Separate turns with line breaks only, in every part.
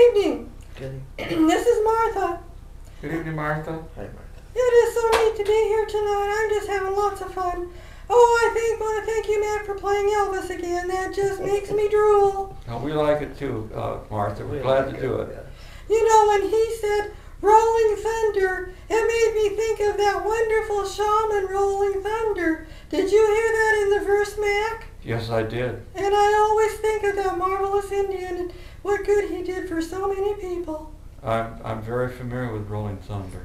evening.
Good evening.
This is Martha.
Good evening, Martha.
Hi, Martha.
It is so neat to be here tonight. I'm just having lots of fun. Oh, I want to thank you, Matt, for playing Elvis again. That just makes me drool.
Oh, we like it too, Martha. We're
We
glad
like
to do it.
Yeah.
You know, when he said Rolling Thunder, it made me think of that wonderful shaman Rolling Thunder. Did you hear that in the verse, Mac?
Yes, I did.
And I always think of that marvelous Indian and what good he did for so many people.
I'm very familiar with Rolling Thunder.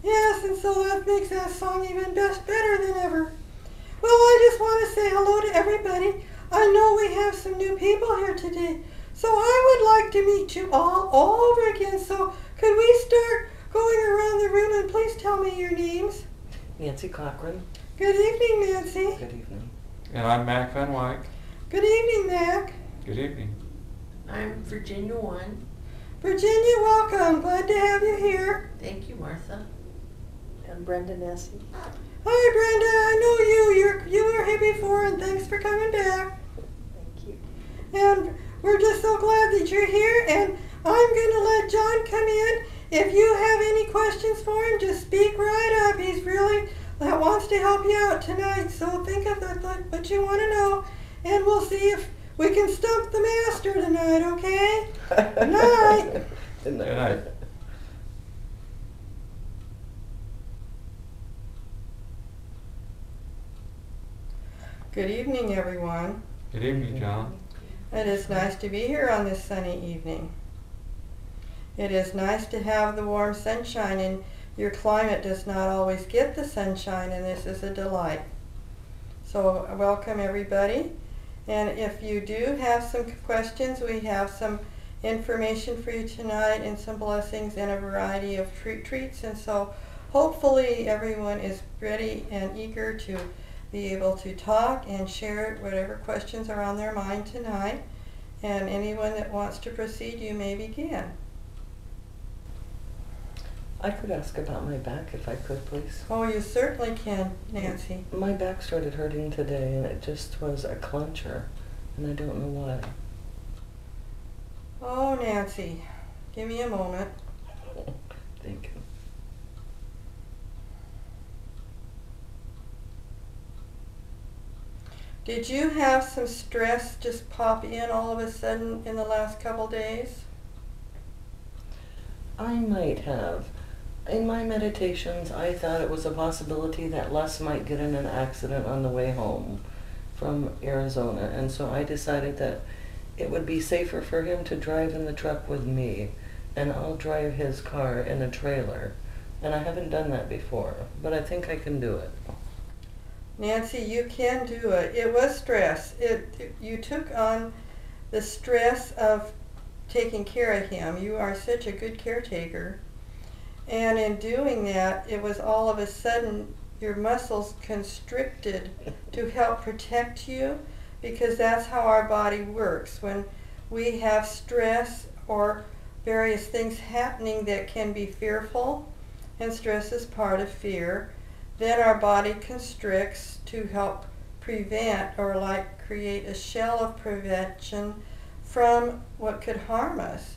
Yes, and so that makes that song even better than ever. Well, I just want to say hello to everybody. I know we have some new people here today, so I would like to meet you all over again. So could we start going around the room and please tell me your names?
Nancy Cochran.
Good evening, Nancy.
Good evening.
And I'm Mac Van Wyck.
Good evening, Mac.
Good evening.
I'm Virginia 1.
Virginia, welcome. Glad to have you here.
Thank you, Martha.
And Brenda Nessie.
Hi, Brenda. I know you. You were here before, and thanks for coming back.
Thank you.
And we're just so glad that you're here, and I'm going to let John come in. If you have any questions for him, just speak right up. He's really wants to help you out tonight, so think of what you want to know, and we'll see if we can stump the master tonight, okay? Good night.
Good night.
Good night.
Good evening, everyone.
Good evening, John.
It is nice to be here on this sunny evening. It is nice to have the warm sunshine, and your climate does not always get the sunshine, and this is a delight. So welcome, everybody. And if you do have some questions, we have some information for you tonight and some blessings and a variety of treats. And so hopefully everyone is ready and eager to be able to talk and share whatever questions are on their mind tonight. And anyone that wants to proceed, you may begin.
I could ask about my back if I could, please.
Oh, you certainly can, Nancy.
My back started hurting today, and it just was a clencher, and I don't know why.
Oh, Nancy, give me a moment.
Thank you.
Did you have some stress just pop in all of a sudden in the last couple days?
I might have. In my meditations, I thought it was a possibility that Les might get in an accident on the way home from Arizona, and so I decided that it would be safer for him to drive in the truck with me, and I'll drive his car in a trailer. And I haven't done that before, but I think I can do it.
Nancy, you can do it. It was stress. You took on the stress of taking care of him. You are such a good caretaker. And in doing that, it was all of a sudden your muscles constricted to help protect you, because that's how our body works. When we have stress or various things happening that can be fearful, and stress is part of fear, then our body constricts to help prevent or create a shell of prevention from what could harm us.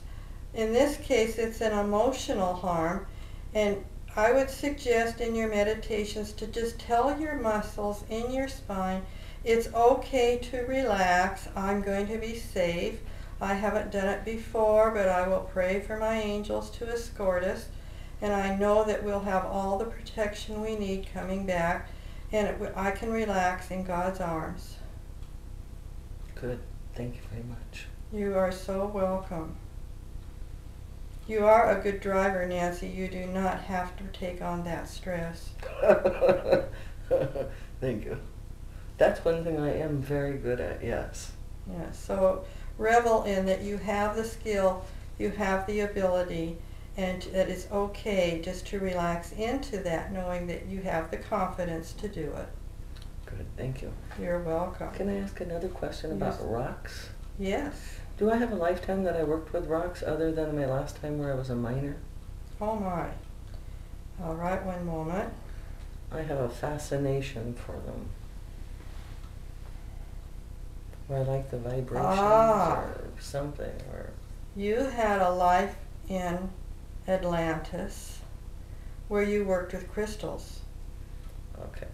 In this case, it's an emotional harm, and I would suggest in your meditations to just tell your muscles in your spine, it's okay to relax. I'm going to be safe. I haven't done it before, but I will pray for my angels to escort us. And I know that we'll have all the protection we need coming back, and I can relax in God's arms.
Good. Thank you very much.
You are so welcome. You are a good driver, Nancy. You do not have to take on that stress.
Thank you. That's one thing I am very good at, yes.
Yeah, so revel in that you have the skill, you have the ability, and that it's okay just to relax into that, knowing that you have the confidence to do it.
Good, thank you.
You're welcome.
Can I ask another question about rocks?
Yes.
Do I have a lifetime that I worked with rocks other than my last time where I was a miner?
Oh my. All right, one moment.
I have a fascination for them. Or I like the vibrations or something. Or
You had a life in Atlantis where you worked with crystals.
Okay.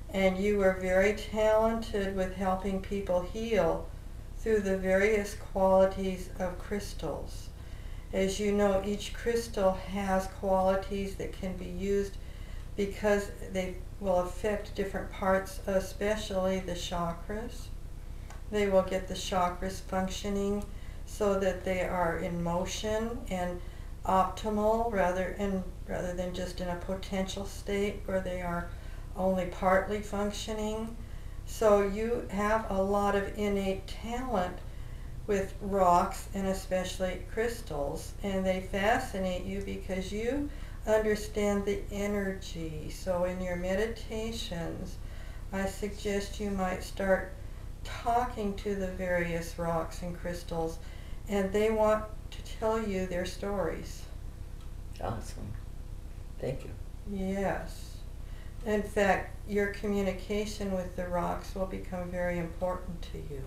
And you were very talented with helping people heal through the various qualities of crystals. As you know, each crystal has qualities that can be used because they will affect different parts, especially the chakras. They will get the chakras functioning so that they are in motion and optimal rather than just in a potential state where they are only partly functioning. So you have a lot of innate talent with rocks and especially crystals, and they fascinate you because you understand the energy. So in your meditations, I suggest you might start talking to the various rocks and crystals, and they want to tell you their stories.
Awesome. Thank you.
Yes. In fact, your communication with the rocks will become very important to you.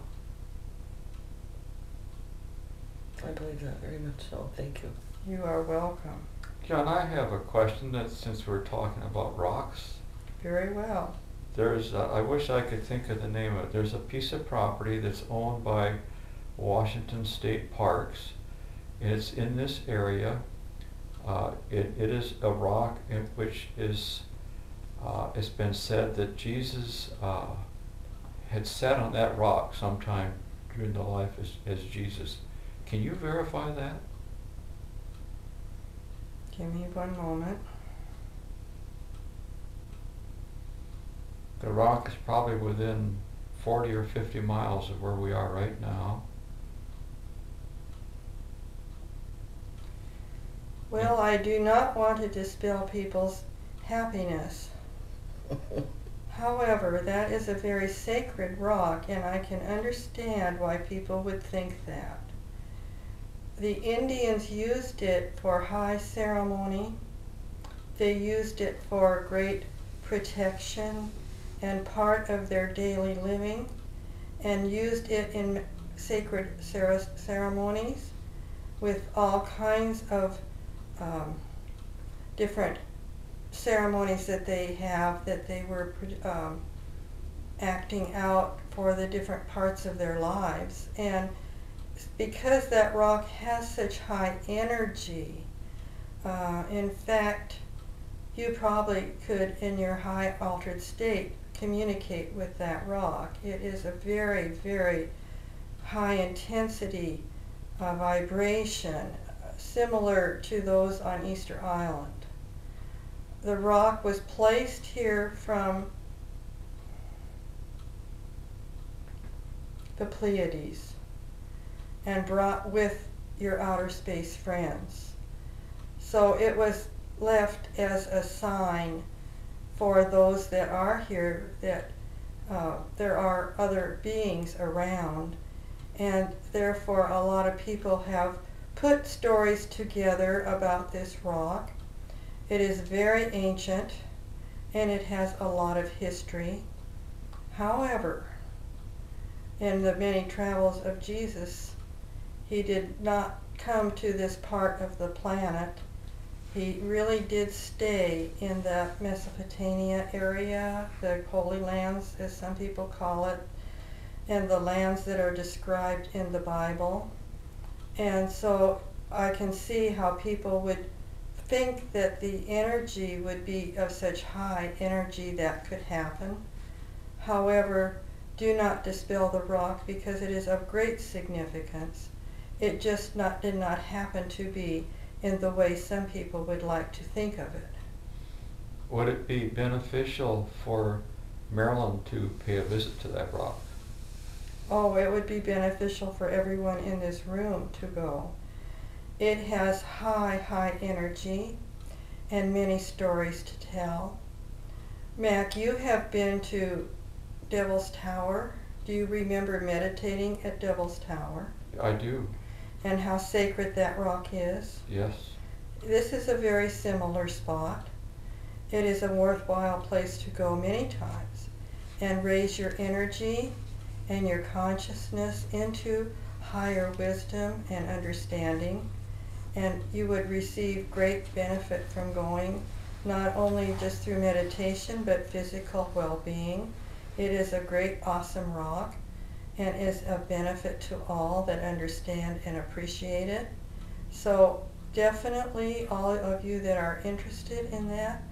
I believe that very much so. Thank you.
You are welcome.
John, I have a question that since we're talking about rocks,
Very well.
there's, I wish I could think of the name of it. There's a piece of property that's owned by Washington State Parks. And it's in this area. It is a rock in which is, it's been said that Jesus had sat on that rock sometime during the life as Jesus. Can you verify that?
Give me one moment.
The rock is probably within 40 or 50 miles of where we are right now.
Well, I do not want to dispel people's happiness. However, that is a very sacred rock, and I can understand why people would think that. The Indians used it for high ceremony. They used it for great protection and part of their daily living, and used it in sacred ceremonies with all kinds of different ceremonies that they have that they were acting out for the different parts of their lives. And because that rock has such high energy, in fact, you probably could, in your high altered state, communicate with that rock. It is a very, very high intensity vibration, similar to those on Easter Island. The rock was placed here from the Pleiades and brought with your outer space friends. So it was left as a sign for those that are here that there are other beings around, and therefore a lot of people have put stories together about this rock. It is very ancient and it has a lot of history. However, in the many travels of Jesus, he did not come to this part of the planet. He really did stay in the Mesopotamia area, the Holy Lands, as some people call it, and the lands that are described in the Bible. And so I can see how people would think that the energy would be of such high energy that could happen. However, do not dispel the rock because it is of great significance. It just did not happen to be in the way some people would like to think of it.
Would it be beneficial for Marilyn to pay a visit to that rock?
Oh, it would be beneficial for everyone in this room to go. It has high, high energy and many stories to tell. Mac, you have been to Devil's Tower. Do you remember meditating at Devil's Tower?
I do.
And how sacred that rock is?
Yes.
This is a very similar spot. It is a worthwhile place to go many times and raise your energy and your consciousness into higher wisdom and understanding, and you would receive great benefit from going, not only just through meditation, but physical well-being. It is a great, awesome rock, and is a benefit to all that understand and appreciate it. So definitely all of you that are interested in that,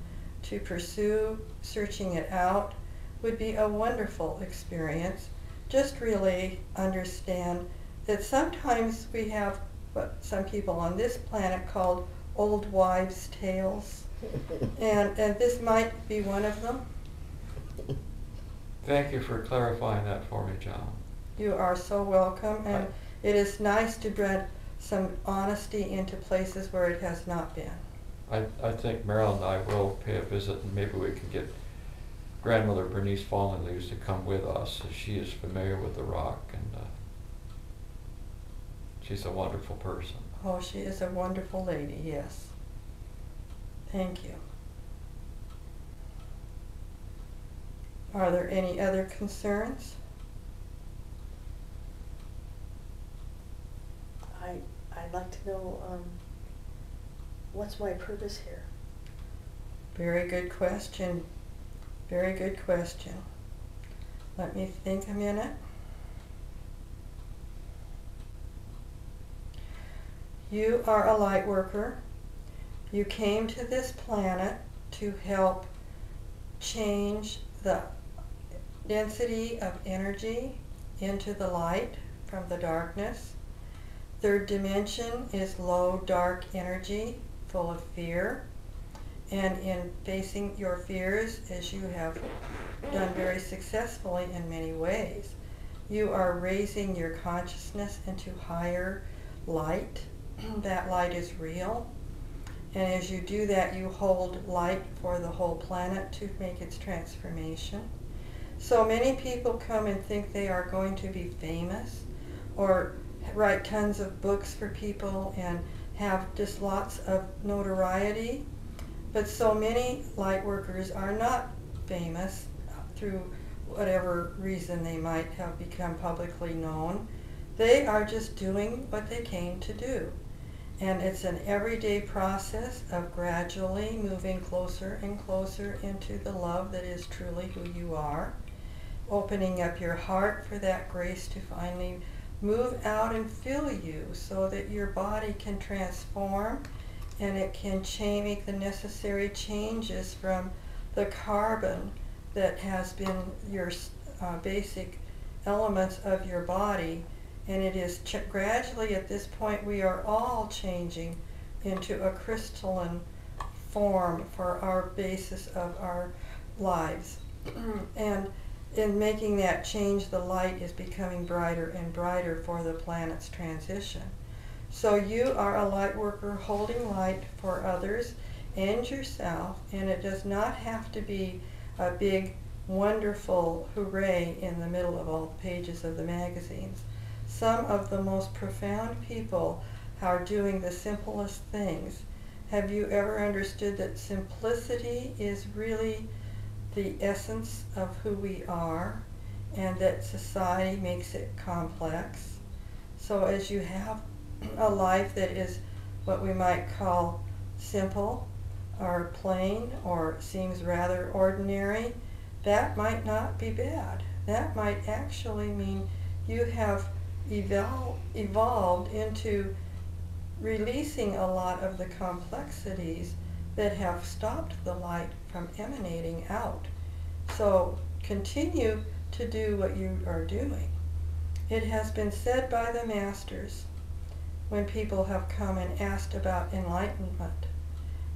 to pursue searching it out, would be a wonderful experience. Just really understand that sometimes we have what some people on this planet called old wives' tales, and this might be one of them.
Thank you for clarifying that for me, John.
You are so welcome, and it is nice to bring some honesty into places where it has not been.
I think Marilyn and I will pay a visit, and maybe we can get grandmother Bernice Fallen Leaves to come with us, as she is familiar with the rock, and she's a wonderful person.
Oh, she is a wonderful lady, yes. Thank you. Are there any other concerns?
I'd like to know what's my purpose here?
Very good question. Very good question. Let me think a minute. You are a light worker. You came to this planet to help change the density of energy into the light from the darkness. Third dimension is low, dark energy, full of fear. And in facing your fears, as you have done very successfully in many ways, you are raising your consciousness into higher light. That light is real. And as you do that, you hold light for the whole planet to make its transformation. So many people come and think they are going to be famous or write tons of books for people and have just lots of notoriety. But so many light workers are not famous through whatever reason they might have become publicly known. They are just doing what they came to do. And it's an everyday process of gradually moving closer and closer into the love that is truly who you are, opening up your heart for that grace to finally move out and fill you so that your body can transform and it can make the necessary changes from the carbon that has been your basic elements of your body. And it is gradually, at this point, we are all changing into a crystalline form for our basis of our lives. And in making that change, the light is becoming brighter and brighter for the planet's transition. So you are a light worker holding light for others and yourself, and it does not have to be a big, wonderful hooray in the middle of all the pages of the magazines. Some of the most profound people are doing the simplest things. Have you ever understood that simplicity is really the essence of who we are, and that society makes it complex? So as you have a life that is what we might call simple or plain or seems rather ordinary, that might not be bad. That might actually mean you have evolved into releasing a lot of the complexities that have stopped the light from emanating out. So continue to do what you are doing. It has been said by the masters when people have come and asked about enlightenment,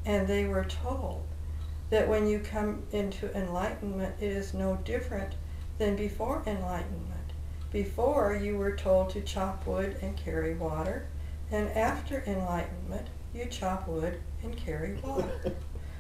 and they were told that when you come into enlightenment, it is no different than before enlightenment. Before, you were told to chop wood and carry water, and after enlightenment, you chop wood and carry water.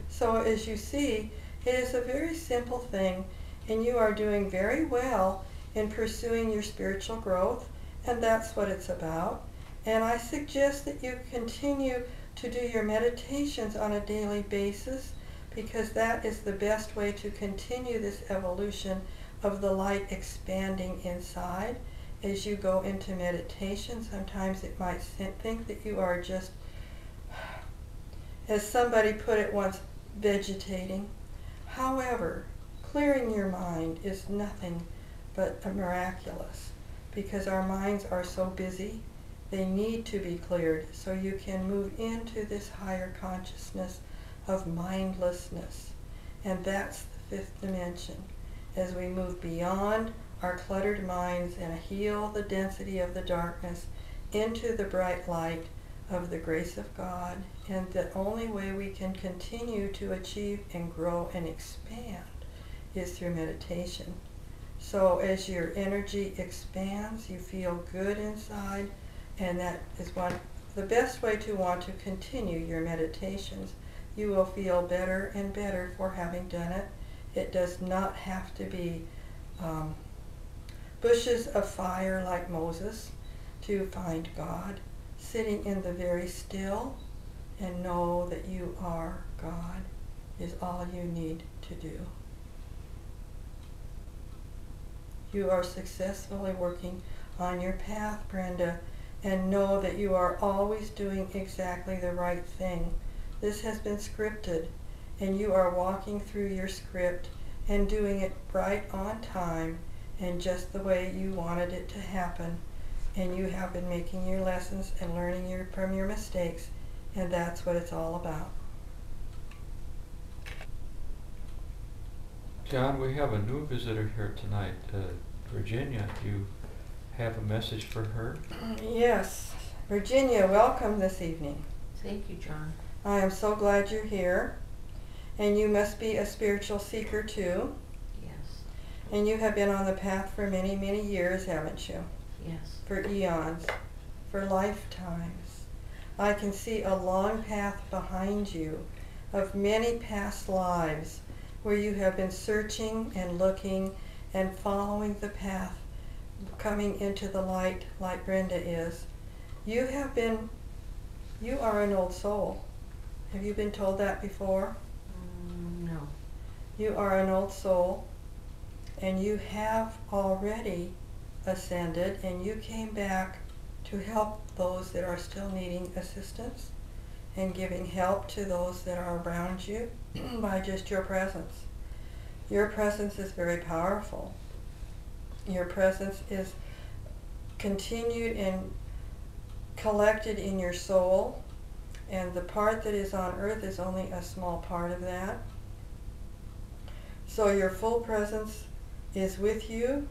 So as you see, it is a very simple thing, and you are doing very well in pursuing your spiritual growth, and that's what it's about. And I suggest that you continue to do your meditations on a daily basis, because that is the best way to continue this evolution of the light expanding inside. as you go into meditation, sometimes it might think that you are just, as somebody put it once, vegetating. However, clearing your mind is nothing but miraculous, because our minds are so busy. They need to be cleared so you can move into this higher consciousness of mindlessness. And that's the fifth dimension. As we move beyond our cluttered minds and heal the density of the darkness into the bright light of the grace of God. And the only way we can continue to achieve and grow and expand is through meditation. So as your energy expands, you feel good inside, and that is the best way to want to continue your meditations. You will feel better and better for having done it. It does not have to be bushes of fire like Moses to find God. Sitting in the very still and know that you are God is all you need to do. You are successfully working on your path, Brenda, and know that you are always doing exactly the right thing. This has been scripted, and you are walking through your script and doing it right on time and just the way you wanted it to happen. And you have been making your lessons and learning from your mistakes, and that's what it's all about.
John, we have a new visitor here tonight, Virginia. Do you have a message for her?
Yes. Virginia, welcome this evening.
Thank you, John.
I am so glad you're here. And you must be a spiritual seeker too.
Yes.
And you have been on the path for many, many years, haven't you?
Yes.
For eons, for lifetimes. I can see a long path behind you of many past lives where you have been searching and looking and following the path, coming into the light like Brenda is. You are an old soul. Have you been told that before?
No.
You are an old soul, and you have already ascended, and you came back to help those that are still needing assistance and giving help to those that are around you by just your presence. Your presence is very powerful. Your presence is continued and collected in your soul, and the part that is on earth is only a small part of that. So your full presence is with you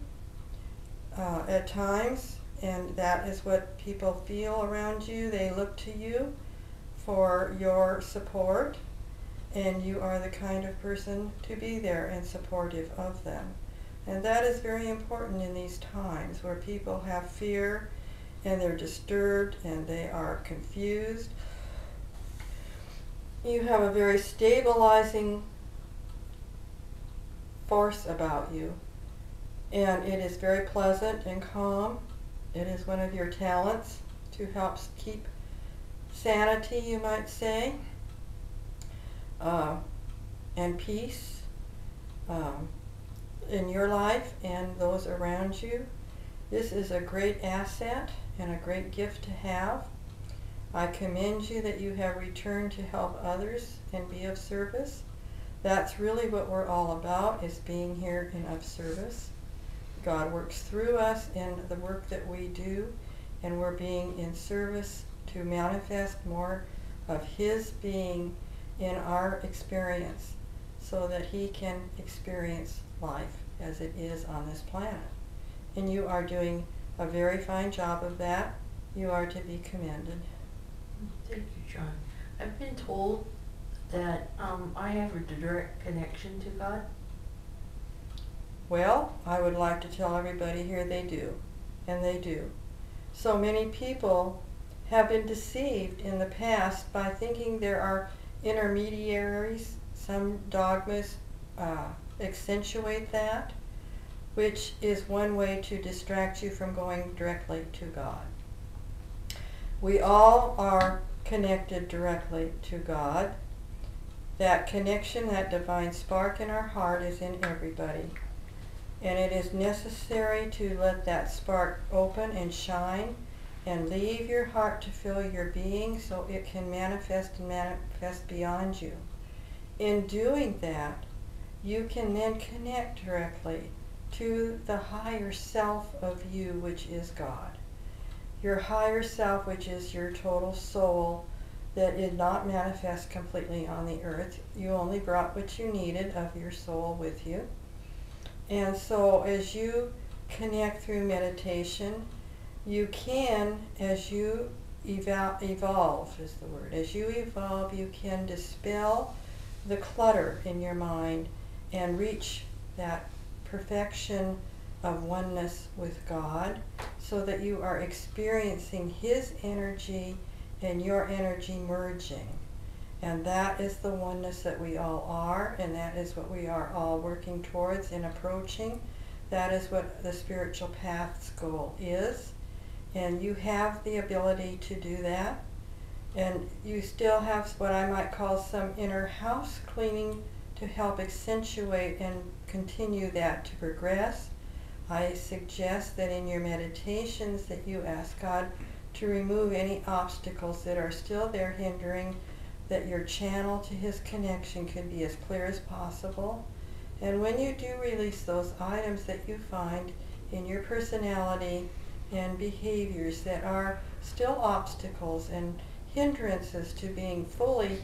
at times, and that is what people feel around you. They look to you for your support, and you are the kind of person to be there and supportive of them. And that is very important in these times where people have fear and they're disturbed and they are confused. You have a very stabilizing force about you, and it is very pleasant and calm. It is one of your talents to help keep sanity, you might say, and peace in your life and those around you. This is a great asset and a great gift to have. I commend you that you have returned to help others and be of service. That's really what we're all about, is being here and of service. God works through us in the work that we do, and we're being in service to manifest more of His being in our experience so that He can experience life as it is on this planet. And you are doing a very fine job of that. You are to be commended.
Thank you, John. I've been told that I have a direct connection to God.
Well, I would like to tell everybody here they do, and they do. So many people have been deceived in the past by thinking there are intermediaries. Some dogmas accentuate that, which is one way to distract you from going directly to God. We all are connected directly to God. That connection, that divine spark in our heart is in everybody. And it is necessary to let that spark open and shine and leave your heart to fill your being so it can manifest and manifest beyond you. In doing that, you can then connect directly to the higher self of you, which is God. Your higher self, which is your total soul, that did not manifest completely on the earth. You only brought what you needed of your soul with you. And so as you connect through meditation, you can, as you evolve is the word, as you evolve, you can dispel the clutter in your mind and reach that perfection of oneness with God, so that you are experiencing His energy and your energy merging. And that is the oneness that we all are, and that is what we are all working towards and approaching. That is what the spiritual path's goal is. And you have the ability to do that. And you still have what I might call some inner house cleaning to help accentuate and continue that to progress. I suggest that in your meditations that you ask God to remove any obstacles that are still there hindering, that your channel to His connection could be as clear as possible. And when you do release those items that you find in your personality and behaviors that are still obstacles and hindrances to being fully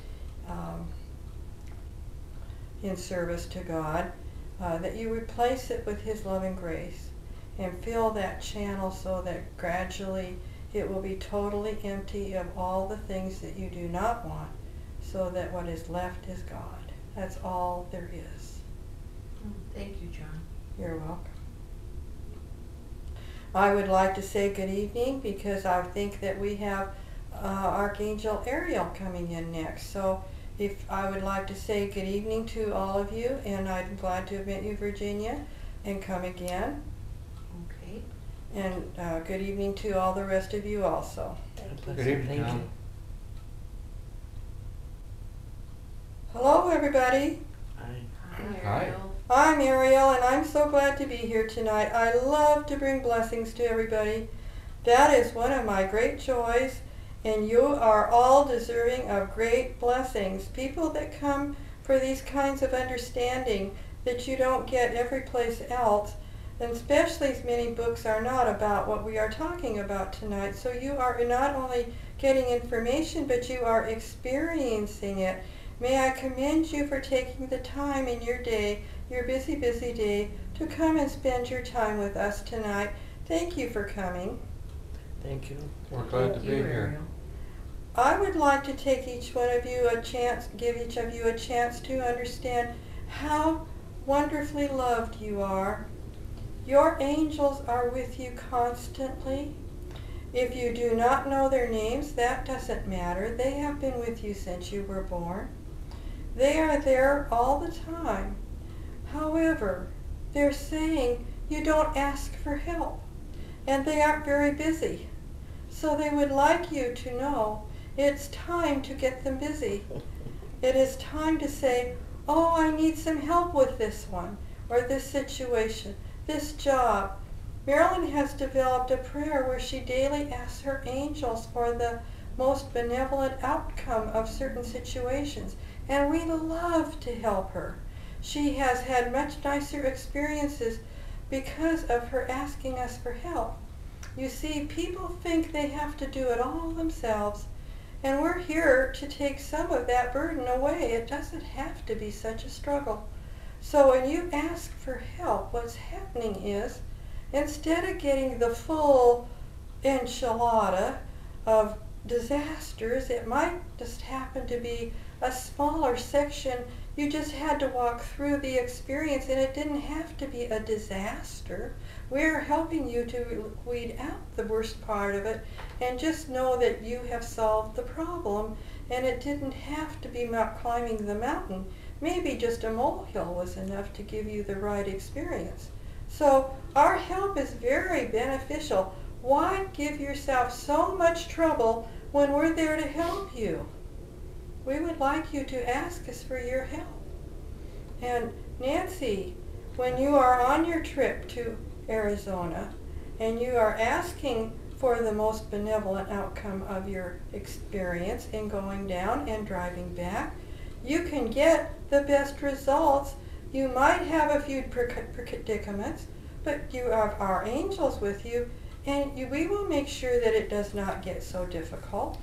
in service to God, that you replace it with His love and grace and fill that channel so that gradually it will be totally empty of all the things that you do not want, so that what is left is God. That's all there is.
Thank you, John.
You're welcome. I would like to say good evening because I think that we have Archangel Ariel coming in next. So if I would like to say good evening to all of you, and I'm glad to have met you, Virginia, and come again.
Okay.
And good evening to all the rest of you also.
Thank you.
Good evening,
Thank
John.
you.
Hello, everybody.
Hi.
Hi.
Ariel.
I'm Ariel, and I'm so glad to be here tonight. I love to bring blessings to everybody. That is one of my great joys, and you are all deserving of great blessings. People that come for these kinds of understanding that you don't get every place else, and especially as many books are not about what we are talking about tonight. So you are not only getting information, but you are experiencing it. May I commend you for taking the time in your day, your busy, busy day, to come and spend your time with us tonight. Thank you for coming.
Thank you.
We're glad to
Thank
be
you,
here.
Ariel.
I would like to take each one of you a chance, give each of you a chance to understand how wonderfully loved you are. Your angels are with you constantly. If you do not know their names, that doesn't matter. They have been with you since you were born. They are there all the time. However, they're saying you don't ask for help, and they aren't very busy. So they would like you to know it's time to get them busy. It is time to say, oh, I need some help with this one, or this situation, this job. Marilyn has developed a prayer where she daily asks her angels for the most benevolent outcome of certain situations, and we love to help her. She has had much nicer experiences because of her asking us for help. You see, people think they have to do it all themselves, and we're here to take some of that burden away. It doesn't have to be such a struggle. So when you ask for help, what's happening is, instead of getting the full enchilada of disasters, it might just happen to be a smaller section. You just had to walk through the experience, and it didn't have to be a disaster. We're helping you to weed out the worst part of it, and just know that you have solved the problem, and it didn't have to be climbing the mountain. Maybe just a molehill was enough to give you the right experience. So our help is very beneficial. Why give yourself so much trouble when we're there to help you? We would like you to ask us for your help. And Nancy, when you are on your trip to Arizona and you are asking for the most benevolent outcome of your experience in going down and driving back, you can get the best results. You might have a few predicaments, but you have our angels with you, and we will make sure that it does not get so difficult.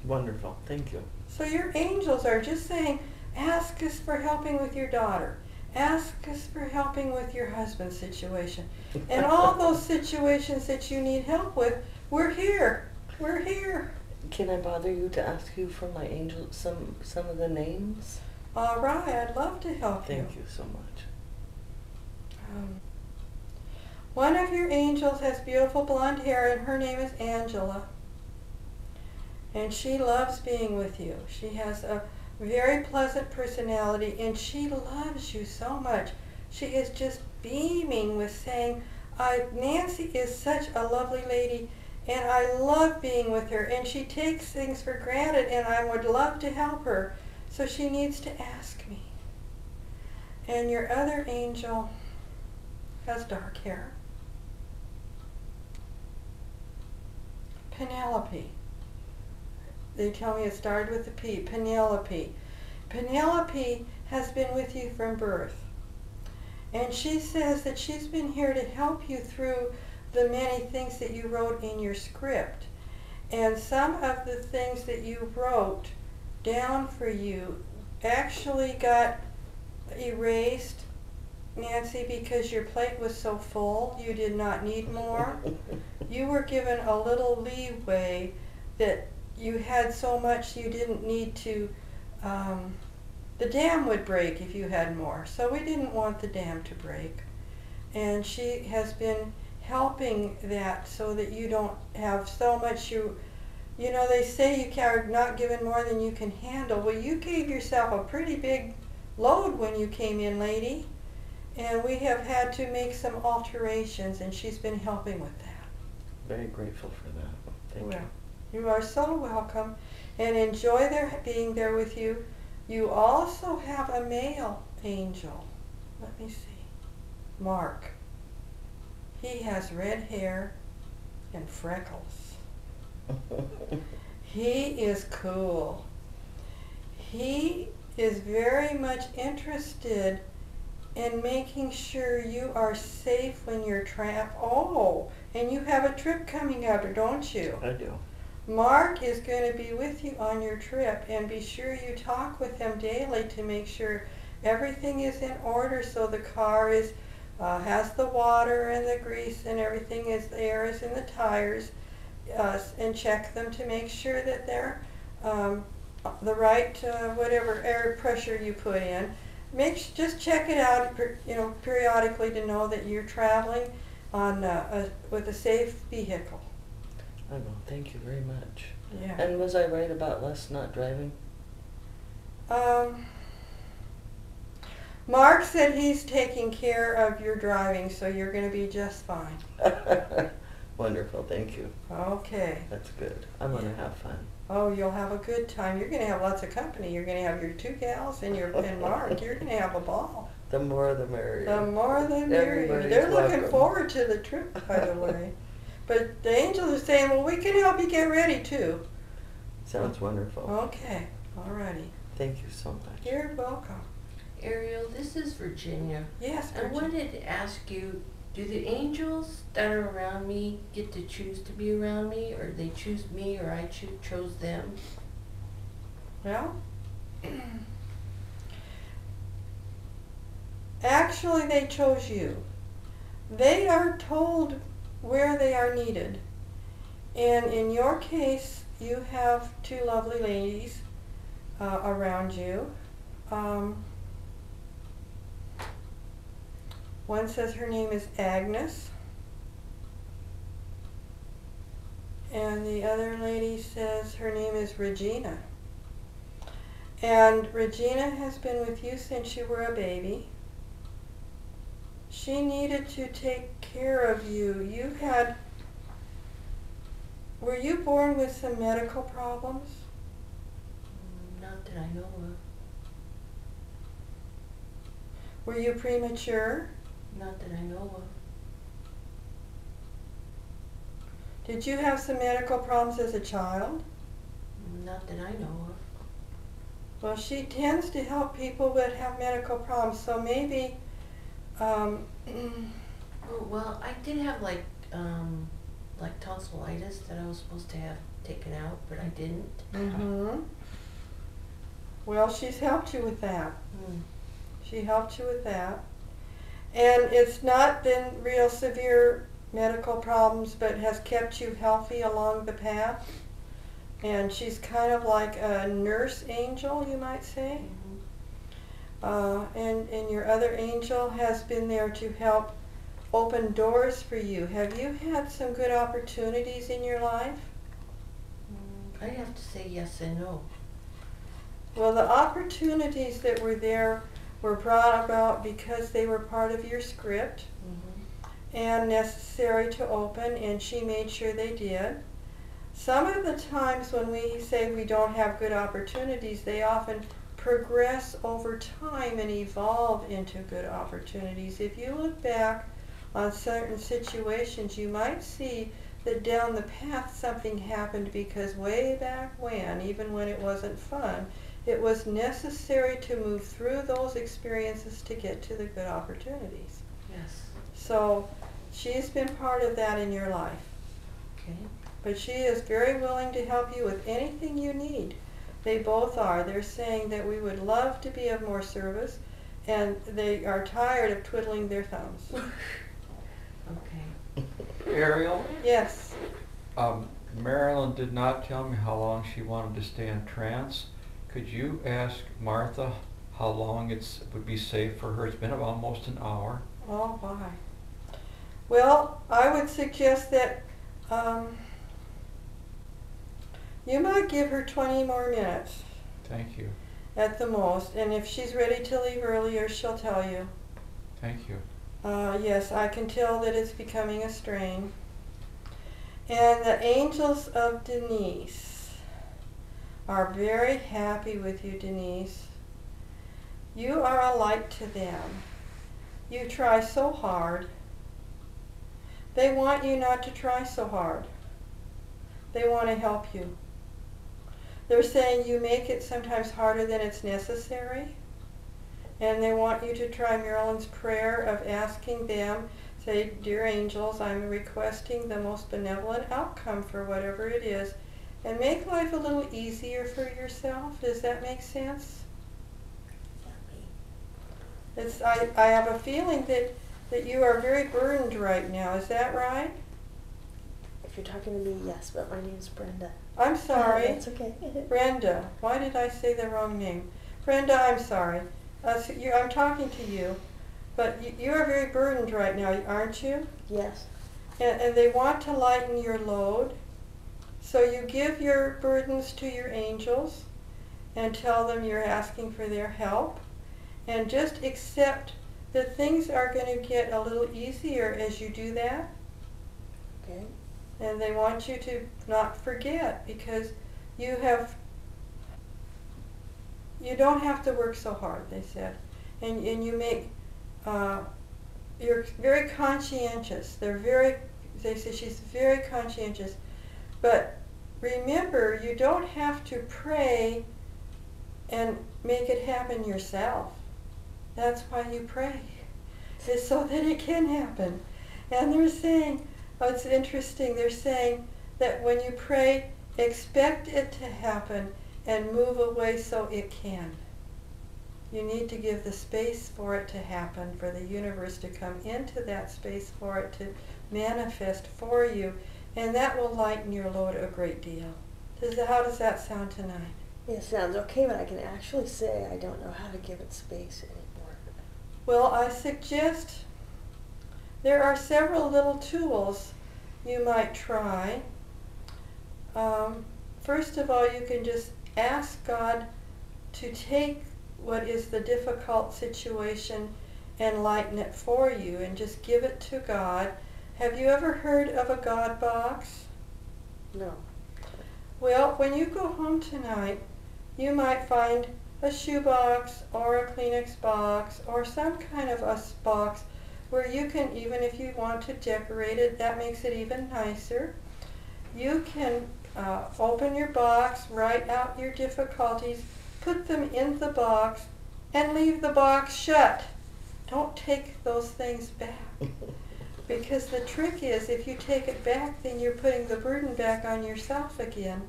Wonderful. Thank you.
So your angels are just saying, ask us for helping with your daughter. Ask us for helping with your husband's situation. And all those situations that you need help with, we're here. We're here.
Can I bother you to ask you for my angel some of the names?
All right, I'd love to help you.
Thank you so much.
One of your angels has beautiful blonde hair, and her name is Angela. And she loves being with you. She has a very pleasant personality, and she loves you so much. She is just beaming with saying, Nancy is such a lovely lady, and I love being with her, and she takes things for granted, and I would love to help her. So she needs to ask me. And your other angel has dark hair. Penelope. They tell me it started with a P. Penelope. Penelope has been with you from birth. And she says that she's been here to help you through the many things that you wrote in your script. And some of the things that you wrote down for you actually got erased, Nancy, because your plate was so full. You did not need more. You were given a little leeway that you had so much you didn't need to, the dam would break if you had more. So we didn't want the dam to break. And she has been helping that so that you don't have so much you know, they say you are not given more than you can handle. Well, you gave yourself a pretty big load when you came in, lady. And we have had to make some alterations, and she's been helping with that.
Very grateful for that. Thank you.
You are so welcome, and enjoy their being there with you. You also have a male angel. Let me see. Mark. He has red hair and freckles. He is cool. He is very much interested in making sure you are safe when you're trapped. Oh, and you have a trip coming up, don't you?
I do.
Mark is going to be with you on your trip, and be sure you talk with him daily to make sure everything is in order, so the car is has the water and the grease and everything, is the air is in the tires, and check them to make sure that they're the right whatever air pressure you put in. Just check it out, periodically, to know that you're traveling on with a safe vehicle.
I will. Thank you very much.
Yeah.
And was I right about Les not driving?
Mark said he's taking care of your driving, so you're going to be just fine.
Wonderful. Thank you.
Okay.
That's good. I'm going to have fun.
Oh, you'll have a good time. You're going to have lots of company. You're going to have your two gals and Mark. You're going to have a ball.
The more the merrier.
The more the merrier.
Everybody's
They're looking
welcome.
forward to the trip, by the way. But the angels are saying, well, we can help you get ready, too.
Sounds wonderful.
Okay. All righty.
Thank you so much.
You're welcome.
Ariel, this is Virginia.
Yes,
I
Virginia.
wanted to ask you, do the angels that are around me get to choose to be around me, or they choose me, or I chose them?
Well, actually they chose you. They are told where they are needed. And in your case, you have two lovely ladies around you. One says her name is Agnes, and the other lady says her name is Regina. And Regina has been with you since you were a baby. She needed to take care of you. Were you born with some medical problems?
Not that I know of.
Were you premature?
Not that I know of.
Did you have some medical problems as a child?
Not that I know of.
Well, she tends to help people that have medical problems, so maybe,
Oh, well, I did have like tonsillitis that I was supposed to have taken out, but I didn't.
mm-hmm. Well, she's helped you with that.
Mm.
She helped you with that. And it's not been real severe medical problems, but has kept you healthy along the path. And she's kind of like a nurse angel, you might say.
Mm-hmm.
And your other angel has been there to help open doors for you. Have you had some good opportunities in your life?
I'd have to say yes and no.
Well, the opportunities that were there were brought about because they were part of your script
Mm-hmm.
and necessary to open, and she made sure they did. Some of the times when we say we don't have good opportunities, they often progress over time and evolve into good opportunities. If you look back on certain situations, you might see that down the path something happened because way back when, even when it wasn't fun, it was necessary to move through those experiences to get to the good opportunities.
Yes.
So she's been part of that in your life.
Okay.
But she is very willing to help you with anything you need. They both are. They're saying that we would love to be of more service, and they are tired of twiddling their thumbs.
Okay.
Ariel,
Yes.
Marilyn did not tell me how long she wanted to stay in trance. Could you ask Martha how long it would be safe for her? It's been almost an hour.
Oh, why? Well, I would suggest that you might give her 20 more minutes
Thank you.
at the most, and if she's ready to leave earlier, she'll tell you.
Thank you.
Yes, I can tell that it's becoming a strain. And the angels of Denise are very happy with you, Denise. You are a light to them. You try so hard. They want you not to try so hard. They want to help you. They're saying you make it sometimes harder than it's necessary. And they want you to try Marilyn's prayer of asking them, say, "Dear angels, I'm requesting the most benevolent outcome for whatever it is," and make life a little easier for yourself. Does that make sense? I have a feeling that you are very burdened right now. Is that right?
If you're talking to me, yes, but my name's Brenda.
I'm sorry.
That's okay.
Brenda. Why did I say the wrong name? Brenda, I'm sorry. I'm talking to you, but you are very burdened right now, aren't you?
Yes.
And they want to lighten your load. So you give your burdens to your angels and tell them you're asking for their help. And just accept that things are going to get a little easier as you do that.
Okay.
And they want you to not forget, because you don't have to work so hard, they said. And you make, you're very conscientious. They say she's very conscientious. But remember, you don't have to pray and make it happen yourself. That's why you pray. It's so that it can happen. And they're saying, oh, it's interesting, they're saying that when you pray, expect it to happen and move away so it can. You need to give the space for it to happen, for the universe to come into that space, for it to manifest for you, and that will lighten your load a great deal. How does that sound tonight?
It sounds okay, but I can actually say I don't know how to give it space anymore.
Well, I suggest there are several little tools you might try. First of all, you can just ask God to take what is the difficult situation and lighten it for you, and just give it to God. Have you ever heard of a God box?
No.
Well, when you go home tonight, you might find a shoe box or a Kleenex box or some kind of a box where you can, even if you want to decorate it, that makes it even nicer. You can open your box, write out your difficulties, put them in the box, and leave the box shut. Don't take those things back. Because the trick is, if you take it back, then you're putting the burden back on yourself again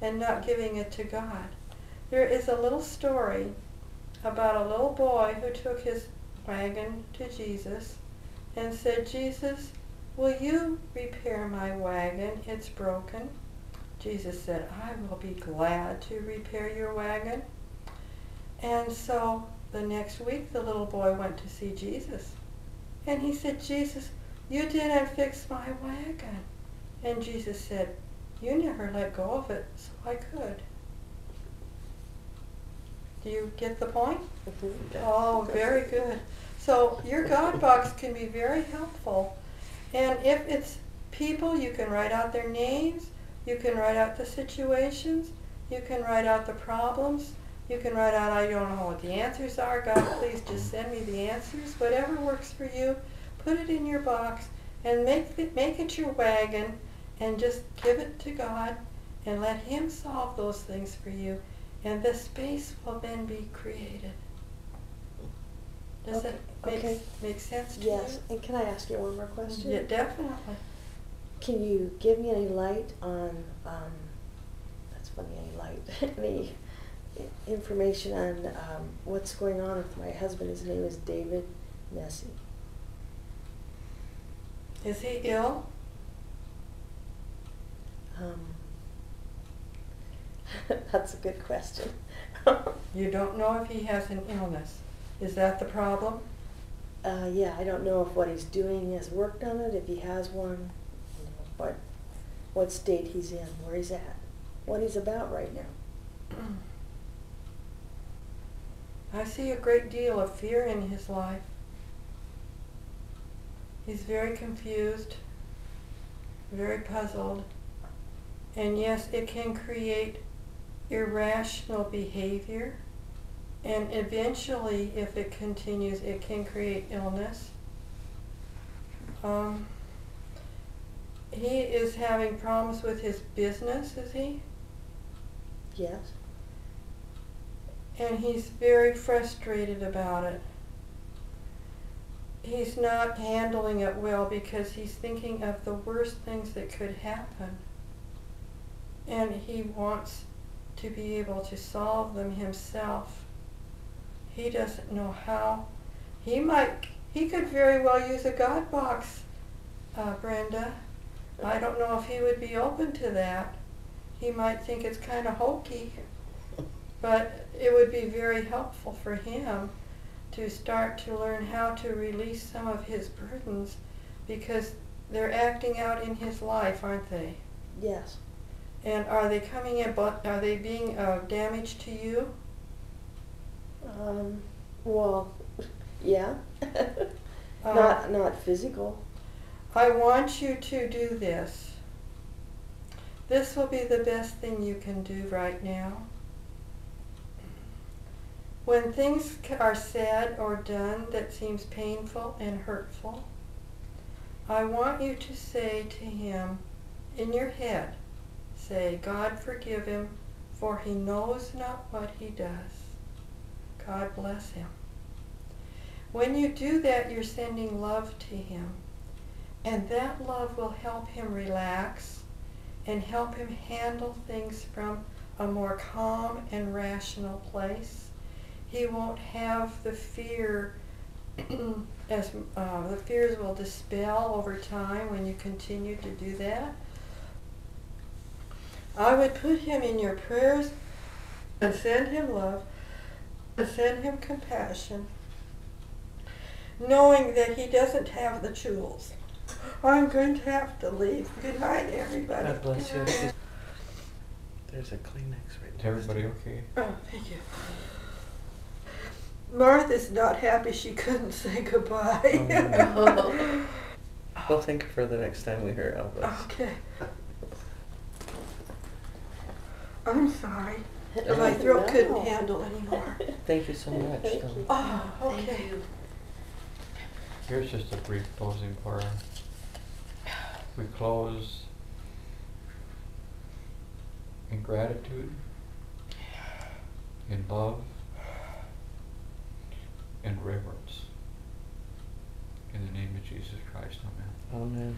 and not giving it to God. There is a little story about a little boy who took his wagon to Jesus and said, "Jesus, will you repair my wagon? It's broken." Jesus said, "I will be glad to repair your wagon." And so the next week the little boy went to see Jesus. And he said, "Jesus, you didn't fix my wagon." And Jesus said, "You never let go of it, so I could." Do you get the point?
Yeah.
Oh, very good. So your God box can be very helpful. And if it's people, you can write out their names, you can write out the situations, you can write out the problems, you can write out, "I don't know what the answers are, God, please just send me the answers." Whatever works for you, put it in your box and make it your wagon and just give it to God and let Him solve those things for you. And the space will then be created. Does it make sense to
Yes,
you?
and can I ask you one more question?
Yeah, definitely.
Can you give me any light on, that's funny, any light, any information on what's going on with my husband? His name is David Nessie.
Is he ill?
That's a good question.
You don't know if he has an illness. Is that the problem?
Yeah, I don't know if what he's doing has worked on it, if he has one, you know, what state he's in, where he's at, what he's about right now.
I see a great deal of fear in his life. He's very confused, very puzzled, and yes, it can create irrational behavior, and eventually, if it continues, it can create illness. He is having problems with his business, is he?
Yes.
And he's very frustrated about it. He's not handling it well because he's thinking of the worst things that could happen. And he wants to be able to solve them himself. He doesn't know how. He could very well use a God box, Brenda. I don't know if he would be open to that. He might think it's kind of hokey, but it would be very helpful for him to start to learn how to release some of his burdens, because they're acting out in his life, aren't they?
Yes.
And are they coming in, are they being damaged to you?
Well, yeah. Not physical.
I want you to do this. This will be the best thing you can do right now. When things are said or done that seems painful and hurtful, I want you to say to him in your head, say, "God forgive him, for he knows not what he does. God bless him." When you do that, you're sending love to him. And that love will help him relax and help him handle things from a more calm and rational place. He won't have the fear, as the fears will dispel over time when you continue to do that. I would put him in your prayers and send him love and send him compassion, knowing that he doesn't have the tools. I'm going to have to leave. Good night, everybody.
God bless you.
Good night.
There's a Kleenex right
Is
there.
everybody okay?
Oh, thank you. Martha's not happy she couldn't say goodbye.
Oh, We'll think for the next time we hear Elvis.
Okay. I'm sorry.
Oh,
My throat couldn't
no.
handle anymore.
Thank you so much.
Thank you.
Oh,
Thank
okay.
you.
Here's just a brief closing prayer. We close in gratitude, in love, in reverence. In the name of Jesus Christ, amen.
Amen.